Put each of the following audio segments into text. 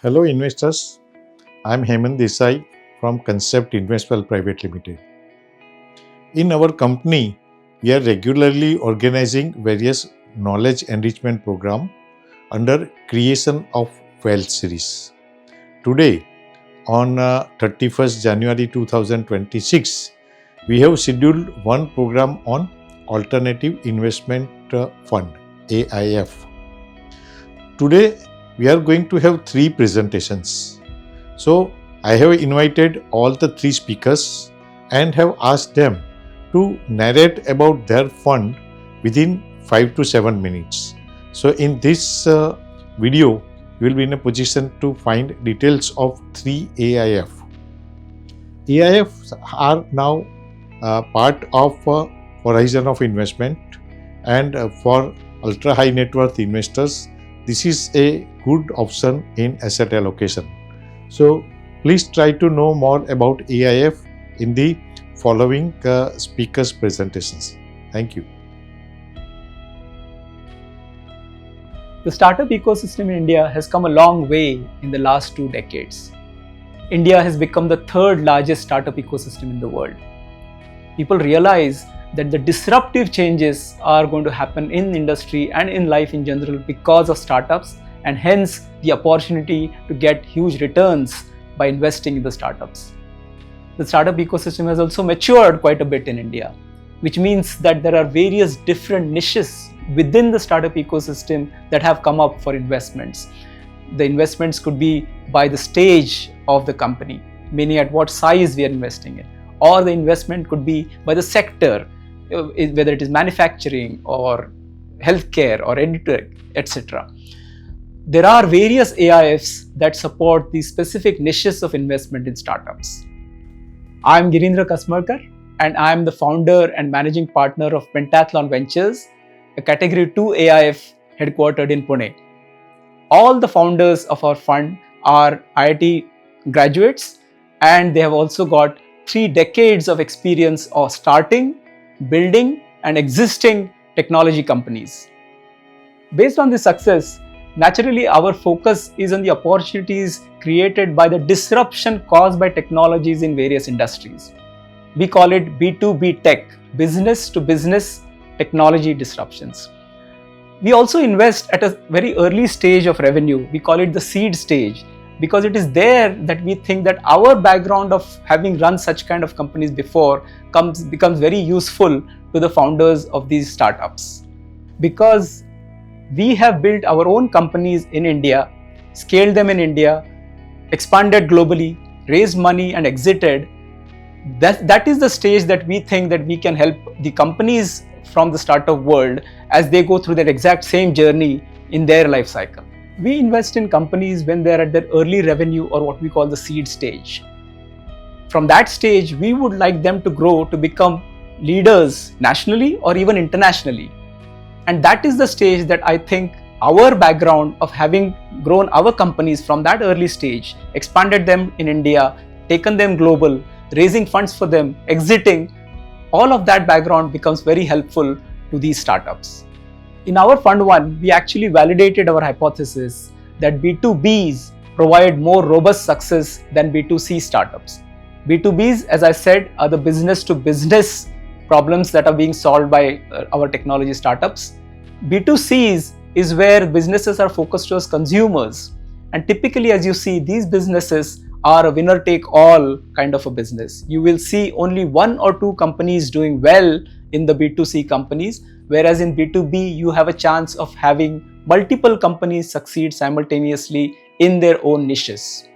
Hello investors, I am Hemant Desai from Concept Investment Private Limited. In our company, we are regularly organizing various knowledge enrichment program under Creation of Wealth series. Today, on 31st January 2026, we have scheduled one program on Alternative Investment Fund, AIF. Today, we are going to have three presentations. So, I have invited all the three speakers and have asked them to narrate about their fund within 5 to 7 minutes. So, in this video, you will be in a position to find details of three AIF. AIFs are now part of horizon of investment, and for ultra high net worth investors, this is a good option in asset allocation. So please try to know more about AIF in the following speakers' presentations. Thank you. The startup ecosystem in India has come a long way in the last 2 decades. India has become the third largest startup ecosystem in the world. People realize that the disruptive changes are going to happen in industry and in life in general because of startups, and hence the opportunity to get huge returns by investing in the startups. The startup ecosystem has also matured quite a bit in India, which means that there are various different niches within the startup ecosystem that have come up for investments. The investments could be by the stage of the company, meaning at what size we are investing in, or the investment could be by the sector, whether it is manufacturing or healthcare or edtech, etc. There are various AIFs that support these specific niches of investment in startups. I am Girindra Kasmarkar, and I am the founder and managing partner of Pentathlon Ventures, a Category 2 AIF headquartered in Pune. All the founders of our fund are IIT graduates, and they have also got 3 decades of experience of starting, building and existing technology companies. Based on this success, naturally our focus is on the opportunities created by the disruption caused by technologies in various industries. We call it B2B tech, business to business technology disruptions. We also invest at a very early stage of revenue. We call it the seed stage, because it is there that we think that our background of having run such kind of companies before becomes very useful to the founders of these startups. Because we have built our own companies in India, scaled them in India, expanded globally, raised money and exited, that is the stage that we think that we can help the companies from the startup world as they go through that exact same journey in their life cycle. We invest in companies when they're at their early revenue, or what we call the seed stage. From that stage, we would like them to grow to become leaders nationally or even internationally. And that is the stage that I think our background of having grown our companies from that early stage, expanded them in India, taken them global, raising funds for them, exiting, all of that background becomes very helpful to these startups. In our Fund 1, we actually validated our hypothesis that B2Bs provide more robust success than B2C startups. B2Bs, as I said, are the business to business problems that are being solved by our technology startups. B2Cs is where businesses are focused towards consumers. And typically, as you see, these businesses are a winner take all kind of a business. You will see only 1 or 2 companies doing well in the B2C companies, whereas in B2B, you have a chance of having multiple companies succeed simultaneously in their own niches.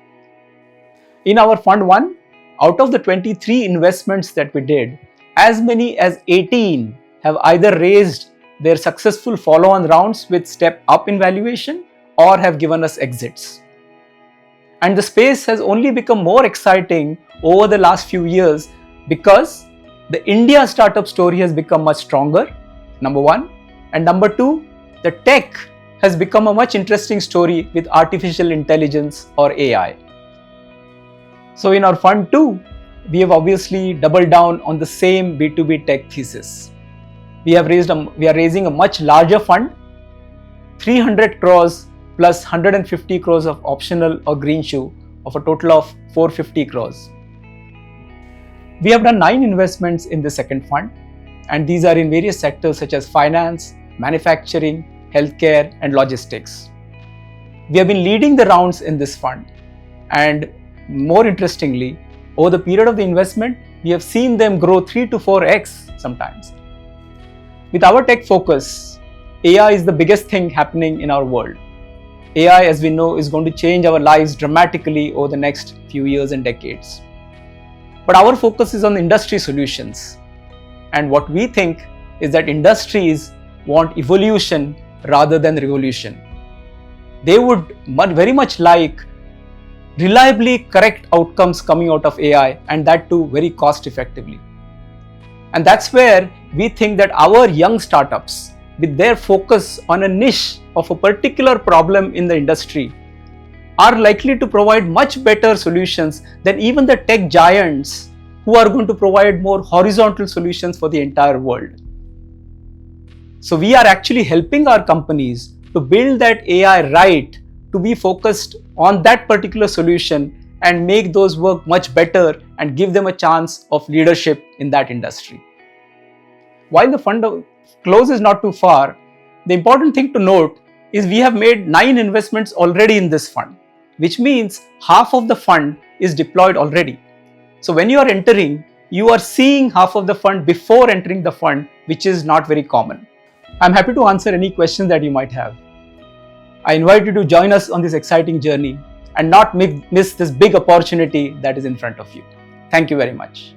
In our Fund 1, out of the 23 investments that we did, as many as 18 have either raised their successful follow-on rounds with step up in valuation or have given us exits. And the space has only become more exciting over the last few years because the India startup story has become much stronger, number 1. And number 2, the tech has become a much interesting story with artificial intelligence or AI. So in our Fund 2, we have obviously doubled down on the same B2B tech thesis. We are raising a much larger fund, 300 crores plus 150 crores of optional or green shoe of a total of 450 crores. We have done 9 investments in the second fund, and these are in various sectors such as finance, manufacturing, healthcare, and logistics. We have been leading the rounds in this fund, and more interestingly, over the period of the investment, we have seen them grow 3 to 4x sometimes. With our tech focus, AI is the biggest thing happening in our world. AI, as we know, is going to change our lives dramatically over the next few years and decades. But our focus is on industry solutions. And what we think is that industries want evolution rather than revolution. They would very much like reliably correct outcomes coming out of AI, and that too very cost effectively. And that's where we think that our young startups, with their focus on a niche of a particular problem in the industry, are likely to provide much better solutions than even the tech giants who are going to provide more horizontal solutions for the entire world. So we are actually helping our companies to build that AI right to be focused on that particular solution and make those work much better and give them a chance of leadership in that industry. While the fund close is not too far, the important thing to note is we have made 9 investments already in this fund, which means half of the fund is deployed already. So when you are entering, you are seeing half of the fund before entering the fund, which is not very common. I'm happy to answer any questions that you might have. I invite you to join us on this exciting journey and not miss this big opportunity that is in front of you. Thank you very much.